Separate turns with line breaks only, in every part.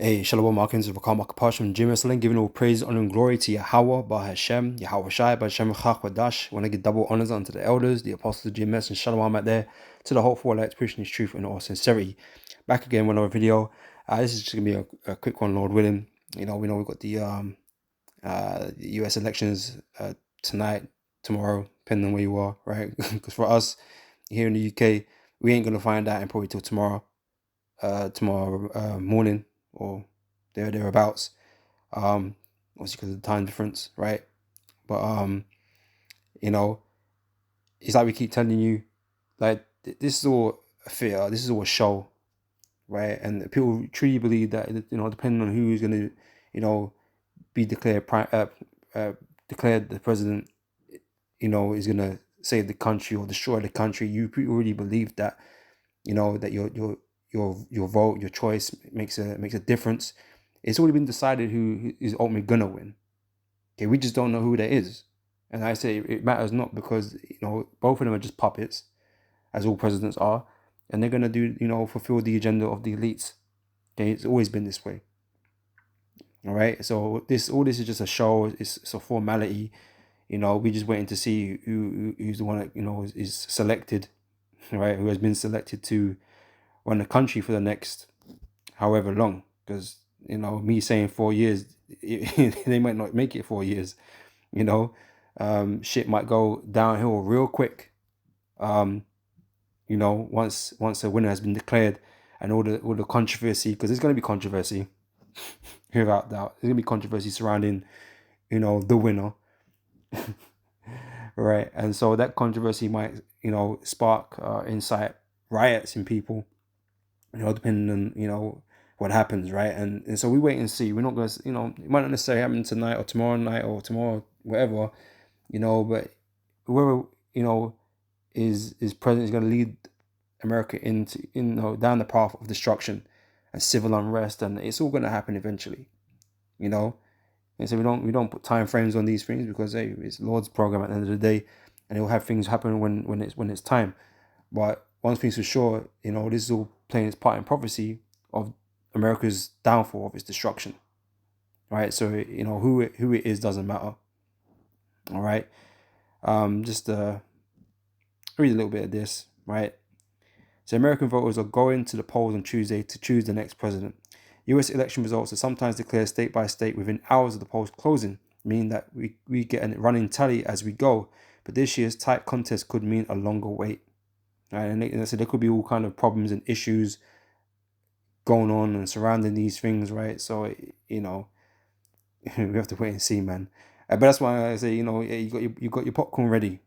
Hey, Shalom Markins ofAkash from Jim Wrestling, giving all praise, honor, and glory to Yahweh, Ba Hashem, Yahweh Shai, Ba Hashem Chachwadash. Want to give double honors unto the elders, the apostles of GMS, and Shalom out there to the hopeful lights pushing his truth in all sincerity. Back again with another video. This is just gonna be a quick one, Lord willing. We know we've got the US elections tonight, tomorrow, depending on where you are, right? Because for us here in the UK, we ain't gonna find out and probably till tomorrow morning or thereabouts. Obviously because of the time difference, right? But it's like we keep telling you, like this is all a theater, this is all a show, right? And people truly believe that depending on who's gonna, be declared declared the president, is gonna save the country or destroy the country. You really believe that, that your vote, your choice makes a difference. It's already been decided who is ultimately gonna win. Okay, we just don't know who that is. And I say it matters not because both of them are just puppets, as all presidents are, and they're gonna do fulfill the agenda of the elites. Okay, it's always been this way. All right, so all this is just a show. It's a formality. We just waiting to see who's the one that is selected, right? Who has been selected to run the country for the next however long. Because me saying 4 years, they might not make it 4 years. Shit might go downhill real quick. Once a winner has been declared, and all the controversy, because there's going to be controversy, without doubt, there's going to be controversy surrounding, the winner, right? And so that controversy might, spark incite riots in people, depending on what happens, right? And so we wait and see. We're not gonna, it might not necessarily happen tonight or tomorrow night or tomorrow, whatever, but whoever is president is going to lead America into down the path of destruction and civil unrest, and it's all going to happen eventually, And so we don't put time frames on these things because hey, it's Lord's program at the end of the day, and He'll have things happen when it's time. But one thing's for sure, this is all playing its part in prophecy of America's downfall, of its destruction, right? So who it is doesn't matter. All right, just read a little bit of this, right? So American voters are going to the polls on Tuesday to choose the next president. US election results are sometimes declared state by state within hours of the polls closing, meaning that we get a running tally as we go. But this year's tight contest could mean a longer wait. Right? And so there could be all kind of problems and issues going on and surrounding these things, right? So, we have to wait and see, man. But that's why I say, you got your popcorn ready.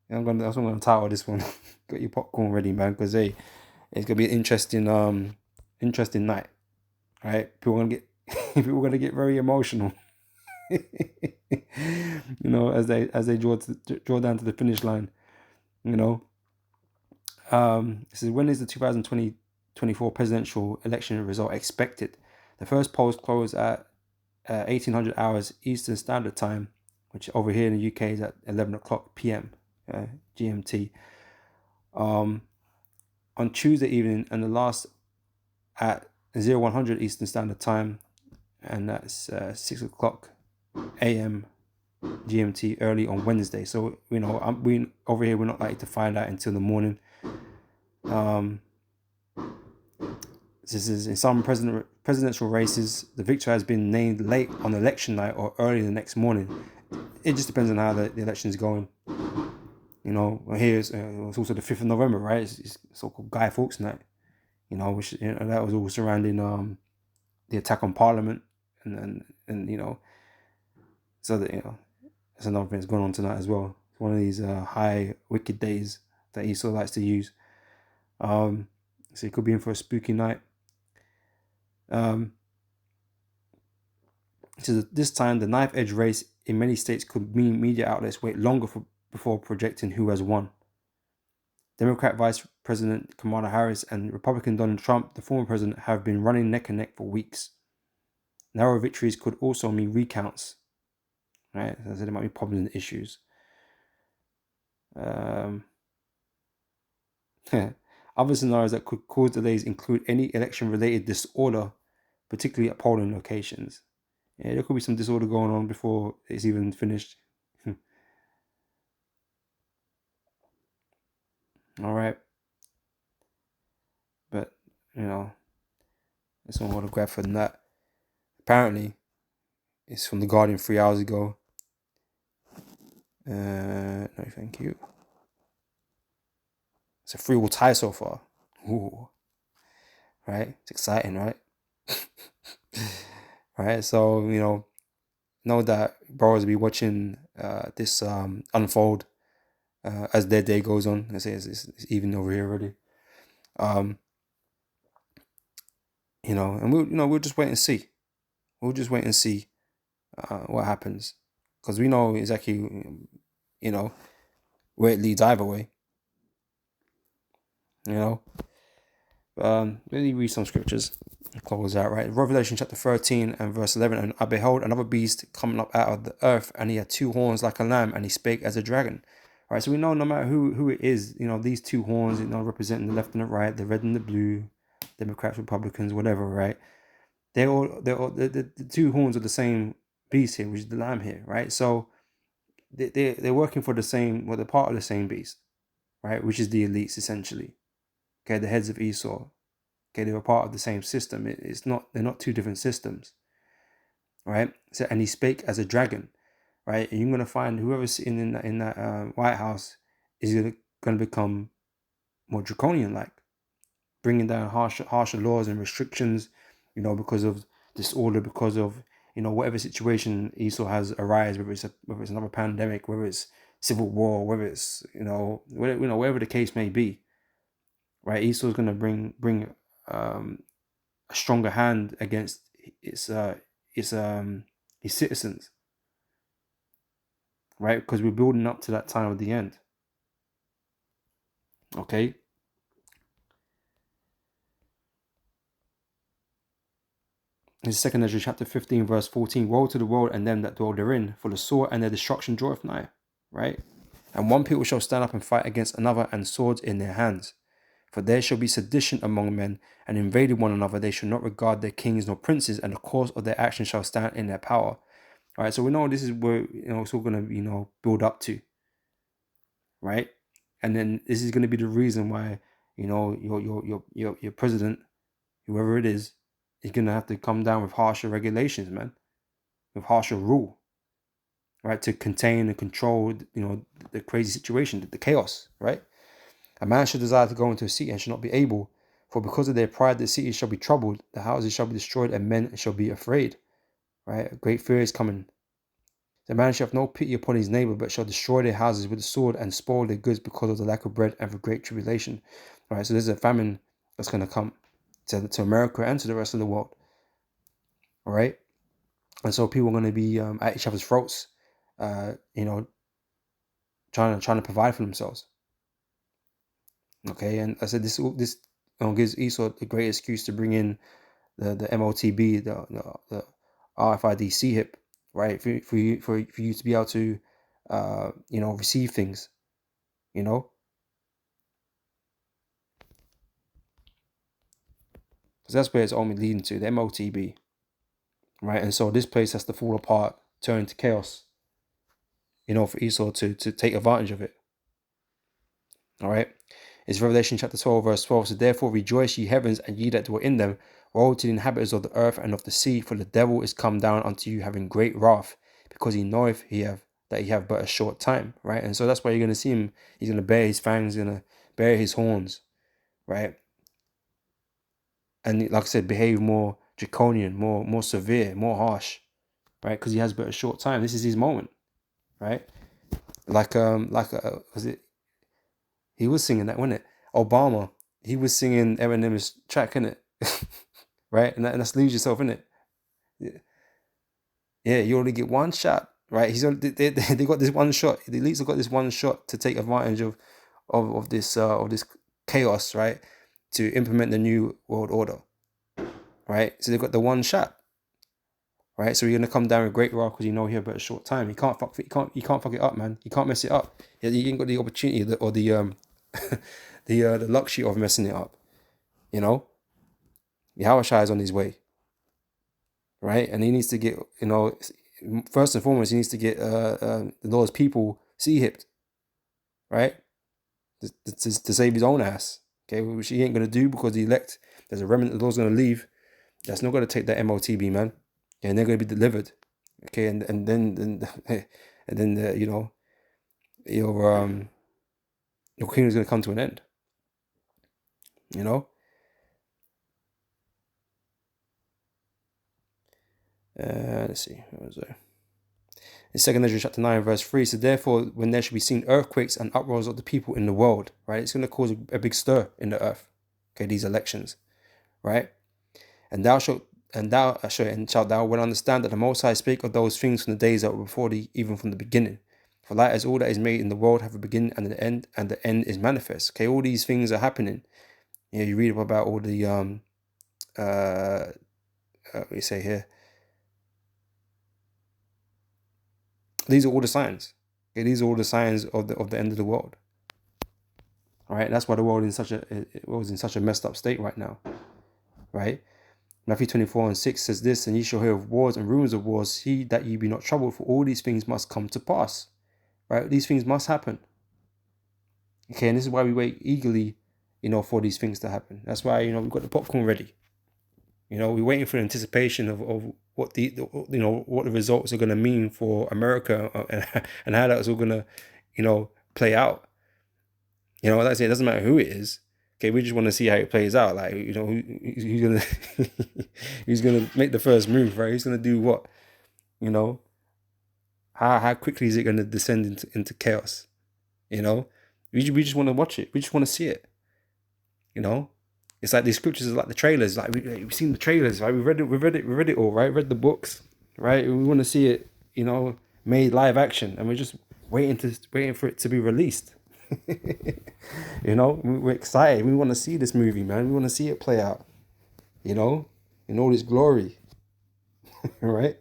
That's what I'm gonna title this one. Got your popcorn ready, man, because hey, it's gonna be an interesting night. Right? People are gonna get very emotional. As they draw down to the finish line. This is when is the 2024 presidential election result expected? The first polls close at 1800 hours Eastern Standard Time, which over here in the UK is at 11 o'clock p.m. GMT. On Tuesday evening, and the last at 0100 Eastern Standard Time, and that's 6 o'clock a.m. GMT early on Wednesday. So we over here we're not likely to find out until the morning. This is in some presidential races, the victor has been named late on election night or early the next morning. It just depends on how the election is going. Here it's also the 5th of November, right? It's so-called Guy Fawkes night. Which that was all surrounding the attack on Parliament, and so that that's another thing that's going on tonight as well. It's one of these high wicked days that Esau likes to use. So it could be in for a spooky night. So this time, the knife edge race in many states could mean media outlets wait longer before projecting who has won. Democrat Vice President Kamala Harris and Republican Donald Trump, the former president, have been running neck and neck for weeks. Narrow victories could also mean recounts. Right? As I said, there might be problems and issues. Other scenarios that could cause delays include any election-related disorder particularly at polling locations. Yeah, there could be some disorder going on before it's even finished. All right, but you know, it's not what to grab for that. Apparently, it's from the Guardian 3 hours ago. No, thank you. It's a 3-all tie so far. Ooh, right? It's exciting, right? Right. So know that borrowers will be watching this unfold as their day goes on. I say it's even over here already. And we'll just wait and see. We'll just wait and see what happens, because we know exactly, where it leads either way. Let me read some scriptures and close out, right? Revelation chapter 13 and verse 11. And I beheld another beast coming up out of the earth, and he had 2 horns like a lamb, and he spake as a dragon. Right, so we know no matter who it is, these 2 horns, representing the left and the right, the red and the blue, Democrats, Republicans, whatever, right? The 2 horns are the same beast here, which is the lamb here, right? So they're working for the same, they're part of the same beast, right? Which is the elites essentially. Okay, the heads of Esau. Okay, they were part of the same system. They're not 2 different systems, right? So, and he spake as a dragon, right? And you're gonna find whoever's sitting in that White House is gonna become more draconian, like bringing down harsher laws and restrictions, because of disorder, because of whatever situation Esau has arise, whether it's another pandemic, whether it's civil war, whether it's whatever the case may be, right? Esau's gonna bring a stronger hand against its citizens, right? Because we're building up to that time of the end. Okay. In 2 Ezra chapter 15 verse 14, woe to the world and them that dwell therein, for the sword and their destruction draweth nigh, right? And one people shall stand up and fight against another, and swords in their hands. For there shall be sedition among men, and invading one another. They shall not regard their kings nor princes, and the cause of their action shall stand in their power. All right, so we know this is where it's all going to build up to, right? And then this is going to be the reason why your president, whoever it is going to have to come down with harsher regulations, man, with harsher rule, right, to contain and control the crazy situation, the chaos, right? A man should desire to go into a city and shall not be able, for because of their pride the city shall be troubled, the houses shall be destroyed, and men shall be afraid, right? A great fear is coming. The man shall have no pity upon his neighbor, but shall destroy their houses with the sword and spoil their goods because of the lack of bread and for great tribulation. All right, so there's a famine that's going to come to America and to the rest of the world. All right, and so people are going to be at each other's throats, trying to provide for themselves. Okay, and I said this gives Esau a great excuse to bring in the MOTB, the RFID CHIP, right? For you to be able to receive things, because that's where it's only leading to, the MOTB, right? And so this place has to fall apart, turn into chaos, for Esau to take advantage of it. All right. It's Revelation chapter 12 verse 12. So therefore rejoice, ye heavens, and ye that dwell in them. Woe to the inhabitants of the earth and of the sea, for the devil is come down unto you having great wrath, because he knoweth that he have but a short time, right? And so that's why you're going to see him. He's going to bear his fangs, he's going to bear his horns, right? And like I said, behave more draconian, more severe, more harsh, right? Because he has but a short time. This is his moment, right? Was it? He was singing that, wasn't it? Obama. He was singing Eminem's track, innit? Right? And that's lose yourself, innit? Yeah, you only get one shot, right? They got this one shot. The elites have got this one shot to take advantage of this chaos, right? To implement the new world order, right? So they've got the one shot, right? So you're gonna come down with great wrath because you here but a short time. You can't fuck it up, man. You can't mess it up. You ain't got the opportunity or the the luxury of messing it up. Yahushua is on his way. right? And he needs to get, first and foremost, he needs to get the Lord's people sea-hipped, right? To save his own ass, okay? Which he ain't going to do, because the elect, there's a remnant the Lord's going to leave that's not going to take that MOTB, man. And they're going to be delivered, okay? And then and then your kingdom's going to come to an end, let's see, what was there? In 2 Ezra chapter 9 verse 3, so therefore when there shall be seen earthquakes and uproars of the people in the world, right, it's going to cause a big stir in the earth, okay, these elections, right? And shalt thou well understand that the Most High spake of those things from the days that were before thee, even from the beginning. For like as all that is made in the world have a beginning and an end, and the end is manifest. Okay, all these things are happening. You read about all the what you say here. These are all the signs. Okay, these are all the signs of the end of the world. All right, that's why the world was in such a messed up state right now. Right? Matthew 24:6 says this, and ye shall hear of wars and rumors of wars. See that ye be not troubled, for all these things must come to pass. Right? These things must happen. Okay, and this is why we wait eagerly, for these things to happen. That's why, we've got the popcorn ready. We're waiting for the anticipation of what what the results are going to mean for America, and how that's all going to, play out. Like I say, it doesn't matter who it is. Okay, we just want to see how it plays out. Like, who's gonna who's gonna make the first move, right? Who's gonna do what? How quickly is it gonna descend into chaos? We just want to watch it. We just want to see it. It's like these scriptures are like the trailers. Like we've seen the trailers, right? We read it all, right? Read the books, right? We want to see it, made live action, and we're just waiting for it to be released. We're excited. We want to see this movie, man. We want to see it play out, in all its glory. Right?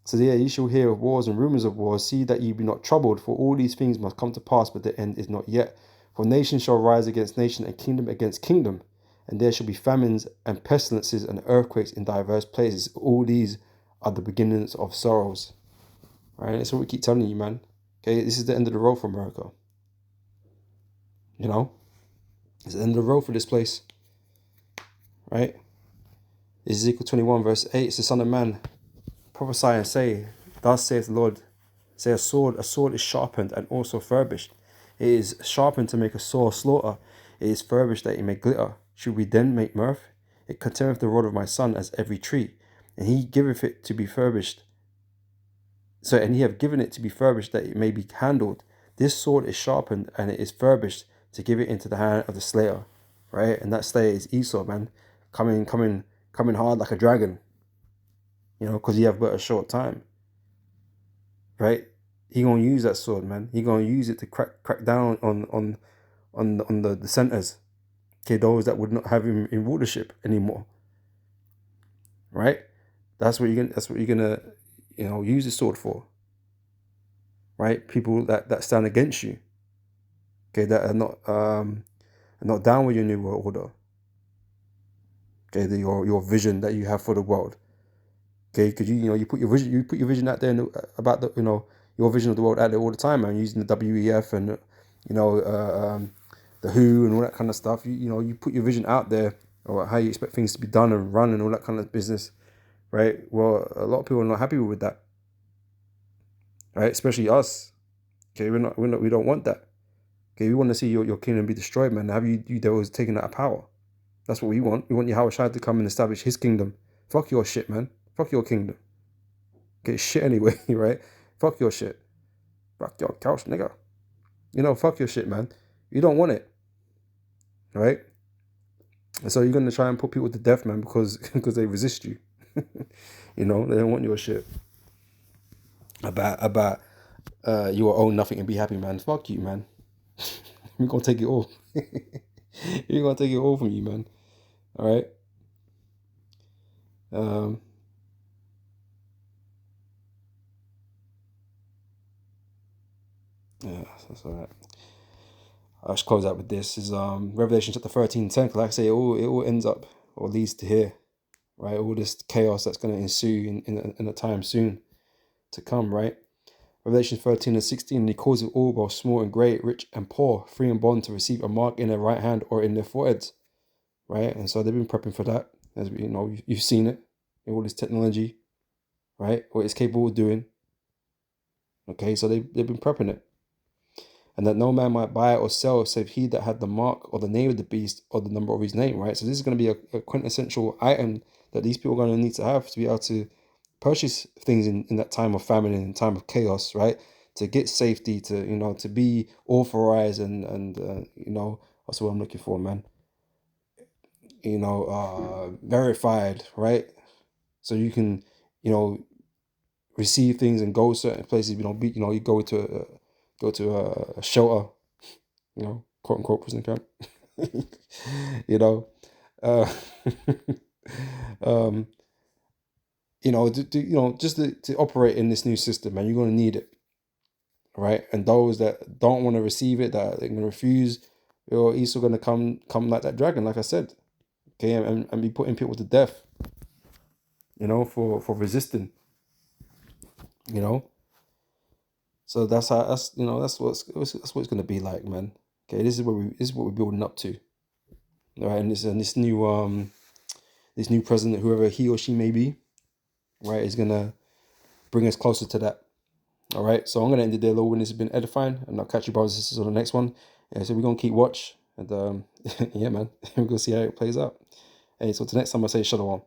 So yeah, you shall hear of wars and rumors of wars. See that ye be not troubled, for all these things must come to pass, but the end is not yet. For nation shall rise against nation, and kingdom against kingdom, and there shall be famines and pestilences and earthquakes in diverse places. All these are the beginnings of sorrows. Right? That's what we keep telling you, man. Okay, this is the end of the road for America. It's the end of the road for this place. Right? Ezekiel 21 verse 8, it's the Son of Man, prophesy and say, thus saith the Lord, say a sword is sharpened and also furbished. It is sharpened to make a sore slaughter. It is furbished that it may glitter. Should we then make mirth? It containeth the rod of my son as every tree, and he giveth it to be furbished. And he have given it to be furbished that it may be handled. This sword is sharpened and it is furbished to give it into the hand of the slayer. Right? And that slayer is Esau, man. Coming hard like a dragon. Because he have but a short time. Right? He gonna use that sword, man. He gonna use it to crack down on the dissenters. Okay, those that would not have him in rulership anymore. Right? That's what you're gonna use the sword for. Right? People that stand against you. Okay, that are not down with your new world order. Okay, your vision that you have for the world. Okay, because you put your vision out there about your vision of the world out there all the time, man. Using the WEF and the WHO and all that kind of stuff. You put your vision out there about how you expect things to be done and run and all that kind of business, right? Well, a lot of people are not happy with that, right? Especially us. Okay, we don't want that. Okay, we want to see your kingdom be destroyed, man. Have you devils taken out of power? That's what we want. We want Yahushua to come and establish his kingdom. Fuck your shit, man. Fuck your kingdom. Get shit anyway, right? Fuck your shit. Fuck your couch, nigga. Fuck your shit, man. You don't want it. Right? And so you're going to try and put people to death, man, because they resist you. They don't want your shit. About you will own nothing and be happy, man. Fuck you, man. We're going to take it all. We're going to take it all from you, man. All right? Yeah, that's all right. I'll just close out with this. Is Revelation chapter 13:10. Like I say, it all ends up or leads to here. right? All this chaos that's going to ensue in a time soon to come, right? Revelation 13 and 16, and he calls it all, both small and great, rich and poor, free and bond, to receive a mark in their right hand or in their foreheads, right? And so they've been prepping for that, as we, you've seen it in all this technology, right? What it's capable of doing. Okay, so they've been prepping it. And that no man might buy or sell save he that had the mark or the name of the beast or the number of his name, right? So this is going to be a quintessential item that these people are going to need to have to be able to purchase things in that time of famine and in time of chaos, right? To get safety, to be authorized and that's what I'm looking for, man. Verified, right? So you can, receive things and go certain places. You go to a shelter, quote unquote prison camp. you know, uh, um, just to operate in this new system, man, you're going to need it, right? And those that don't want to receive it, that they're going to refuse, you're also going to come like that dragon, like I said, okay, and be putting people to death, for resisting, you know. So that's what it's going to be like, man. Okay, this is what we're building up to, right? And this new president, whoever he or she may be, right, is gonna bring us closer to that. All right, so I'm gonna end it there, Lord, when this has been edifying, and I'll catch you brothers and sisters on the next one. Yeah, so we're gonna keep watch, and yeah, man, we're gonna see how it plays out. Hey, so till next time, I say shalom.